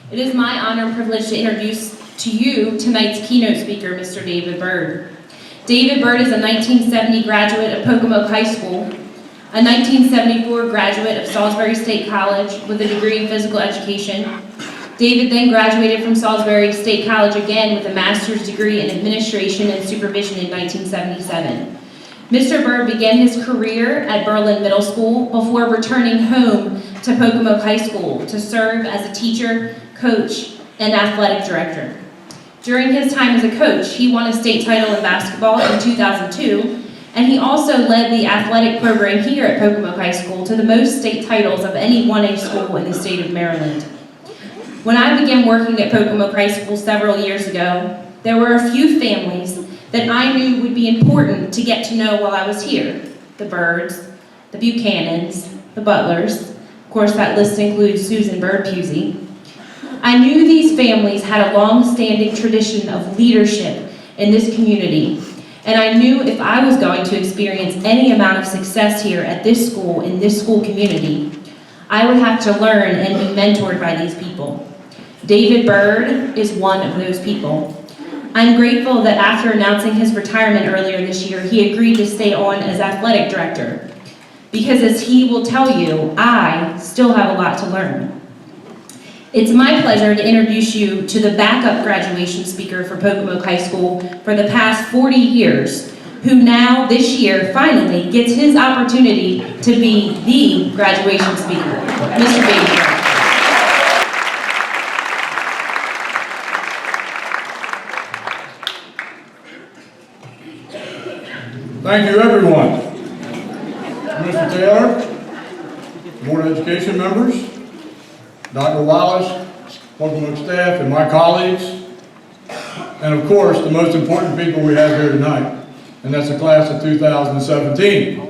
It is my honor and privilege to introduce to you tonight's keynote speaker, Mr. David Byrd. David Byrd is a 1970 graduate of Pocomoke High School, a 1974 graduate of Salisbury State College with a degree in physical education. David then graduated from Salisbury State College again with a master's degree in administration and supervision in 1977. Mr. Byrd began his career at Berlin Middle School before returning home to Pocomoke High School to serve as a teacher, coach, and athletic director. During his time as a coach, he won a state title in basketball in 2002, and he also led the athletic program here at Pocomoke High School to the most state titles of any 1A school in the state of Maryland. When I began working at Pocomoke High School several years ago, there were a few families that I knew would be important to get to know while I was here. The Byrds, the Buchanans, the Butlers. Of course, that list includes Susan Byrd Pusey. I knew these families had a long-standing tradition of leadership in this community, and I knew if I was going to experience any amount of success here at this school, in this school community, I would have to learn and be mentored by these people. David Byrd is one of those people. I'm grateful that after announcing his retirement earlier this year, he agreed to stay on as athletic director, because as he will tell you, I still have a lot to learn. It's my pleasure to introduce you to the backup graduation speaker for Pocomoke High School for the past 40 years, who now, this year, finally gets his opportunity to be the graduation speaker, Mr. David Byrd. Thank you, everyone. Mr. Taylor, Board of Education members, Dr. Wallace, Pocomoke staff, and my colleagues, and of course, the most important people we have here tonight, and that's the class of 2017.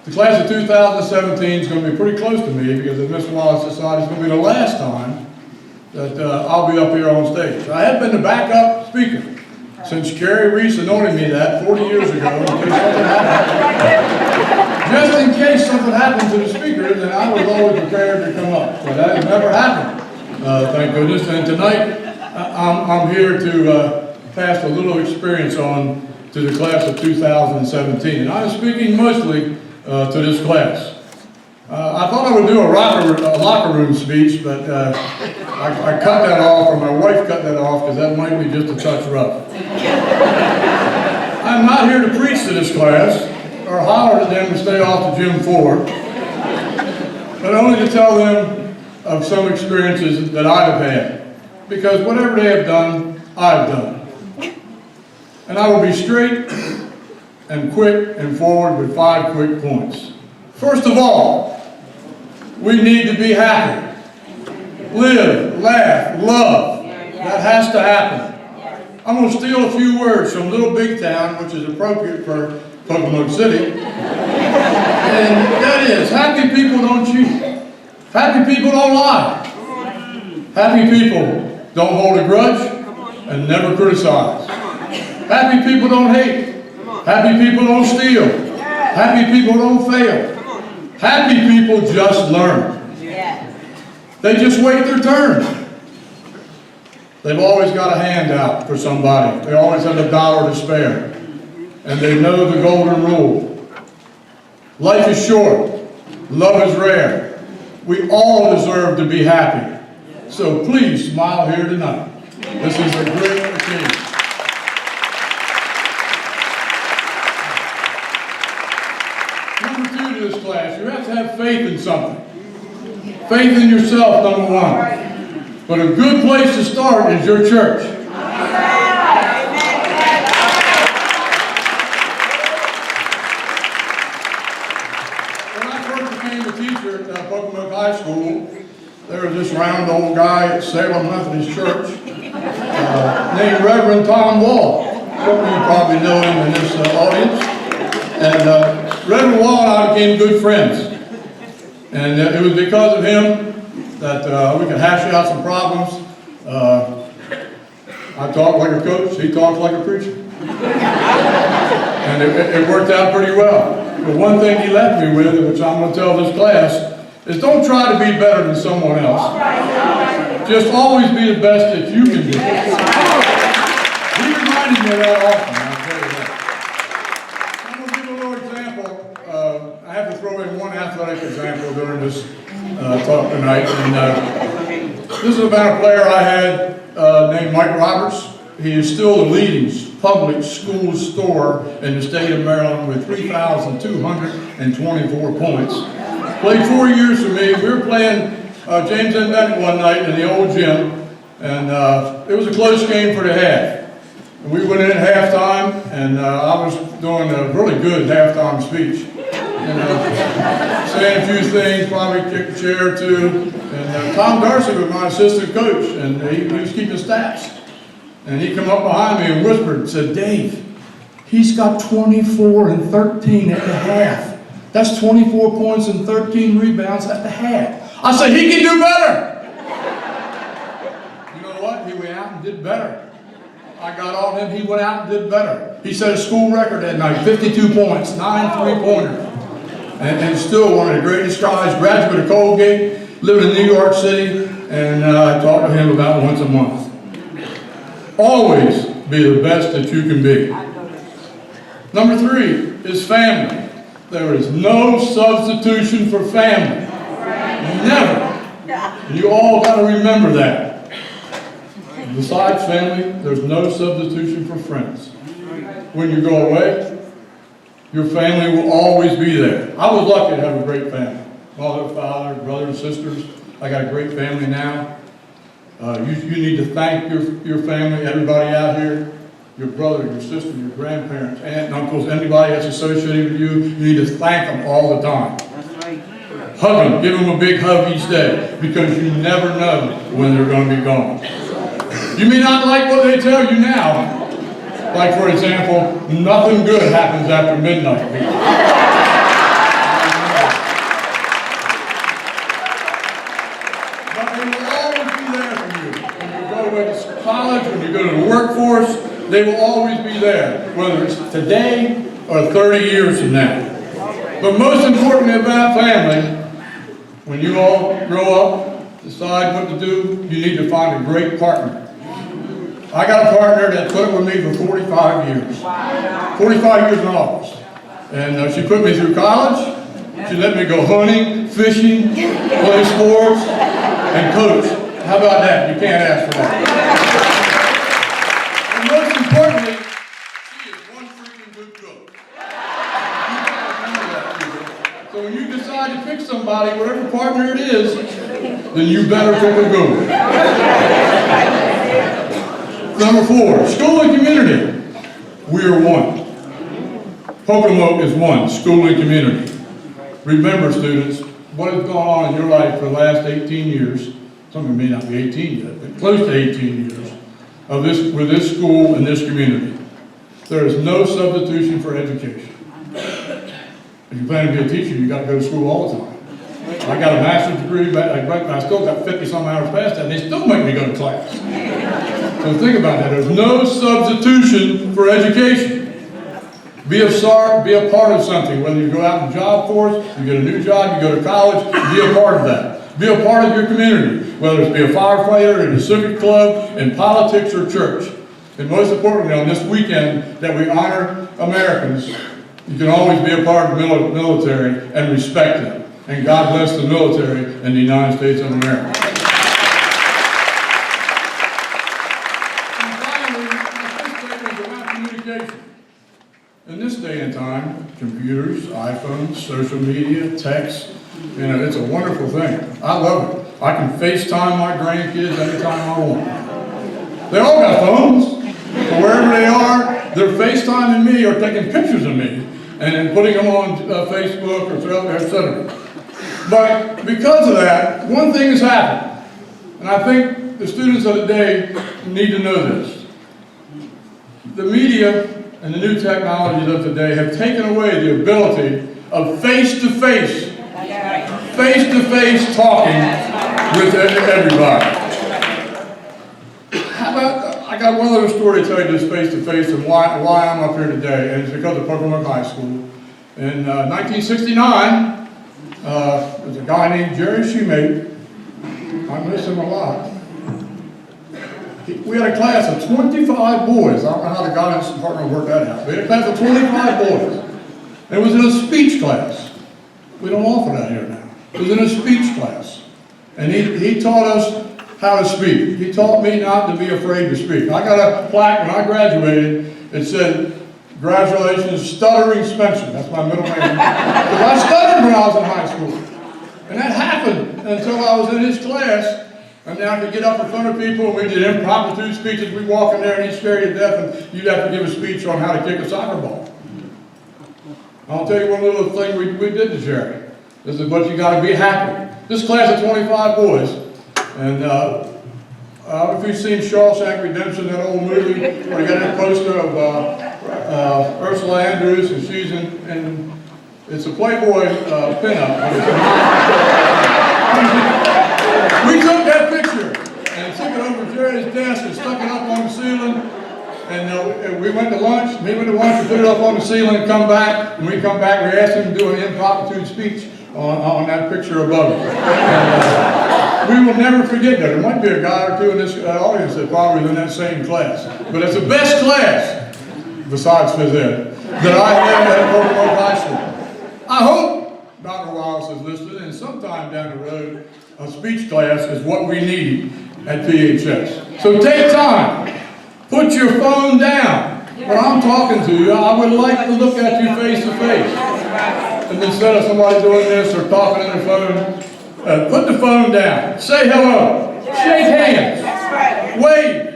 The class of 2017 is going to be pretty close to me because if Ms. Wallace decides it's going to be the last time that I'll be up here on stage. I have been the backup speaker since Carrie Reese anointed me that 40 years ago, just in case something happened to the speaker, then I was always prepared to come up. But that has never happened, thank goodness. And tonight, I'm here to pass a little experience on to the class of 2017. And I'm speaking mostly to this class. I thought I would do a locker room speech, but I cut that off, or my wife cut that off, because that might be just a touch rough. I'm not here to preach to this class, or holler at them to stay off the gym floor, but only to tell them of some experiences that I've had, because whatever they have done, I've done. And I will be straight and quick and forward with 5 quick points. First of all, we need to be happy. Live, laugh, love. That has to happen. I'm going to steal a few words from Little Big Town, which is appropriate for Pocomoke City. And that is, happy people don't cheat. Happy people don't lie. Happy people don't hold a grudge and never criticize. Happy people don't hate. Happy people don't steal. Happy people don't fail. Happy people just learn. They just wait their turn. They've always got a handout for somebody. They always have $1 to spare. And they know the golden rule. Life is short. Love is rare. We all deserve to be happy. So please smile here tonight. This is a great occasion. Number 2 to this class, you have to have faith in something. Faith in yourself, number 1. But a good place to start is your church. When I first became a teacher at Pocomoke High School, there was this round old guy at Salem Methodist Church named Reverend Tom Wall. Some of you probably know him in this audience. And Reverend Wall and I became good friends. And it was because of him that we could hash out some problems. I talked like a coach, he talked like a preacher. And it worked out pretty well. But one thing he left me with, which I'm going to tell this class, is don't try to be better than someone else. Just always be the best that you can be. He reminded me of that often, I'll tell you that. I'm going to give a little example. I have to throw in one athletic example during this talk tonight. And, this is about a player I had named Mike Roberts. He is still the leading public school scorer in the state of Maryland with 3,224 points. Played 4 years for me. We were playing James N. Bennett one night in the old gym, and it was a close game for the half. And we went in at halftime, and I was doing a really good halftime speech. And, saying a few things, probably kicked a chair or two. And Tom Darcy was my assistant coach, and he was keeping stats. And he came up behind me and whispered and said, "Dave, he's got 24 and 13 at the half. That's 24 points and 13 rebounds at the half." I said, "He can do better." You know what? He went out and did better. I got on him, he went out and did better. He set a school record that night, 52 points, 9 3-pointers. And still one of the greatest guys, graduate of Colgate, living in New York City, and I talk to him about once a month. Always be the best that you can be. Number 3 is family. There is no substitution for family. Never. And you all got to remember that. Besides family, there's no substitution for friends. When you go away, your family will always be there. I was lucky to have a great family. Mother, father, brothers, sisters. I got a great family now. You need to thank your family, everybody out here, your brother, your sister, your grandparents, aunt and uncles, anybody that's associated with you. You need to thank them all the time. Hug them, give them a big hug each day, because you never know when they're going to be gone. You may not like what they tell you now. Like, for example, nothing good happens after midnight. But they will always be there for you. When you go to college, when you go to the workforce, they will always be there, whether it's today or 30 years from now. But most importantly about family, when you all grow up, decide what to do, you need to find a great partner. I got a partner that put with me for 45 years. 45 years in office. And she put me through college. She let me go hunting, fishing, play sports, and coach. How about that? You can't ask for that. And most importantly, she is one freaking good cook. You gotta remember that, people. So when you decide to pick somebody, whatever partner it is, then you better pick a good one. Number 4, school and community. We are one. Pocomoke is one, school and community. Remember, students, what has gone on in your life for the last 18 years, some of you may not be 18 yet, but close to 18 years, with this school and this community. There is no substitution for education. If you plan to be a teacher, you got to go to school all the time. I got a master's degree, but I still got 50-some hours past that, and they still make me go to class. So think about that. There's no substitution for education. Be a part of something. Whether you go out in the job force, you get a new job, you go to college, be a part of that. Be a part of your community. Whether it's be a firefighter, in a civic club, in politics, or church. And most importantly, on this weekend that we honor Americans, you can always be a part of the military and respect them. And God bless the military in the United States of America. In this day and time, computers, iPhones, social media, text, it's a wonderful thing. I love it. I can FaceTime my grandkids anytime I want. They all got phones. So wherever they are, they're FaceTiming me or taking pictures of me and then putting them on Facebook or etc. But because of that, one thing has happened. And I think the students of the day need to know this. The media and the new technologies of today have taken away the ability of face-to-face talking with everybody. I got one other story to tell you this face-to-face and why I'm up here today, and it's because of Pocomoke High School. In 1969, there's a guy named Jerry Shoemate. I miss him a lot. We had a class of 25 boys. I don't know how the guidance department worked that out. We had a class of 25 boys. It was in a speech class. We don't offer that here now. It was in a speech class. And he taught us how to speak. He taught me not to be afraid to speak. I got a plaque when I graduated. It said, "Congratulations, Stuttering Spencer." That's my middle name. Because I stuttered when I was in high school. And that happened until I was in his class. And now I could get up in front of people, and we did impromptu speeches. We'd walk in there and he'd scare you to death, and you'd have to give a speech on how to kick a soccer ball. I'll tell you one little thing we did to Jerry. This is what you got to be happy. This class of 25 boys, and I don't know if you've seen Shawshank Redemption, that old movie, where you got that poster of Ursula Andrews, and she's in it's a Playboy pinup. We took that picture and took it over to Jerry's desk and stuck it up on the ceiling. And we went to lunch, he went to lunch and put it up on the ceiling and come back. When we come back, we asked him to do an impromptu speech on that picture above it. And we will never forget that. There might be a guy or two in this audience that probably was in that same class. But it's the best class, besides phys ed, that I had at Kokomo High School. I hope Dr. Wallace is listening, and sometime down the road, a speech class is what we need at PHS. So take time. Put your phone down. When I'm talking to you, I would like to look at you face to face. And instead of somebody doing this or talking on their phone, put the phone down. Say hello. Shake hands. Wave.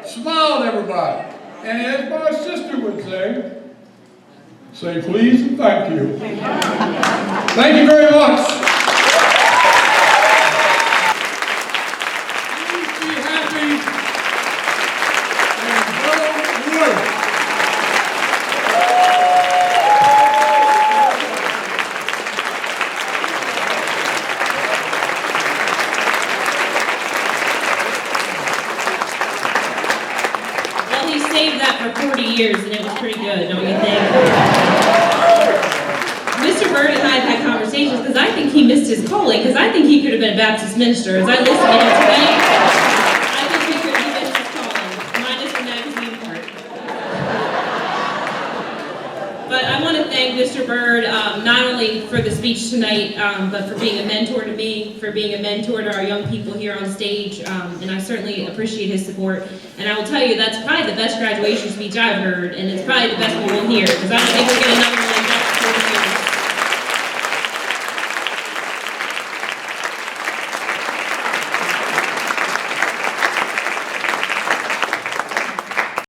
Smile at everybody. And as my sister would say please and thank you. Thank you very much. Saved that for 40 years, and it was pretty good, don't you think? Mr. Byrd and I have had conversations, because I think he missed his calling, because I think he could have been a Baptist minister. As I listened to him tonight, I think he could have missed his calling, minus the magazine part. But I want to thank Mr. Byrd, not only for the speech tonight, but for being a mentor to me, for being a mentor to our young people here on stage, and I certainly appreciate his support. And I will tell you, that's probably the best graduation speech I've heard, and it's probably the best one we'll hear, because I don't think we'll get another